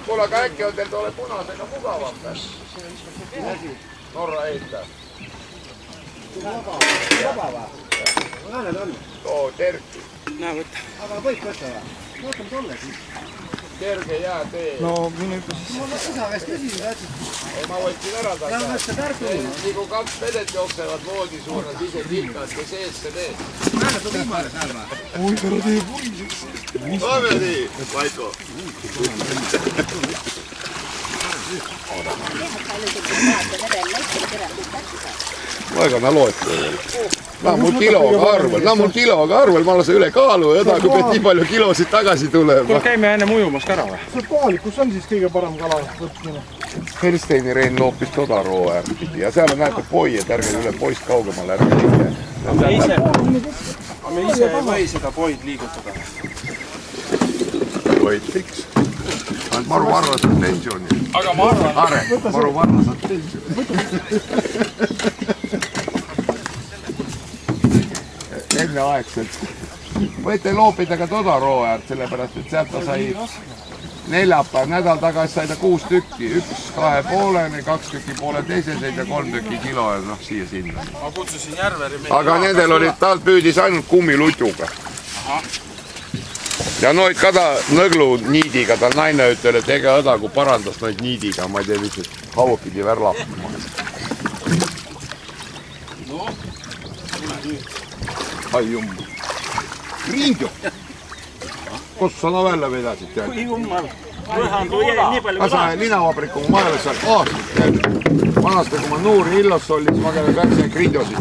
Kuule, aga äkki on teil tuolle punasega mugavam või? Norra heita. Vaba või? Mõned on? Oo, terki. Näe võtta. Aga võib võtta või? Võtame tolle siis. Kerge jäätee. No mine ikka siis. Ma isa käest küsisin, ta ütles. Ei, ma võtsin ära ta. Ja võtta tärku. Nii kui kaks vedet jooksevad voodi suunas, ise tilkad, kes ees see teed. Näed, on viimane seal või? Oi, ära tee puiseks. Loeme nii, Vaiko. Aega mä loettelen. Nää on mul kiloga arvel, ma lasen üle kaalu ja kui pead nii palju kilosid tagasi tulema. Kuule, käime enne ujumas ka ära või? See kohalikus on siis kõige parem kala võtmine. Helsteini rein loopis toda roo äärpidi ja seal on näete poi, et ärge üle poist kaugemale ärge liige. Me ise ei või seda poid liigutada. Võid fiks. Maru arvas on pensioni. Aga ma arvan... Maru arvas on pensioni. Enneaegselt. Võite loopida ka toda roo äärt, sellepärast, et sealt ta sai neljapäev, nädal tagasi sai ta 6 tükki. 1 2,5, 2 tükki 1,5 ja 3 tükki kilo ja noh, siia-sinna. Ma kutsusin Järveri... Aga nendel olid, tal püüdis ainult kummilutuga. Ja noid kada nõglu niidiga, tal naine ütel, et ega õda, kui parandas noid niidiga, ma ei tea, mis havu pidi värlapima. Ai jumma. Riindio! Kus sa no välja vedasid? Kui jummal. Nii palju kui sa linavabriku majalle seal aastat käinud. Vanasti, kui ma nuuri illas olin, siis ma käin läksin Grindiosid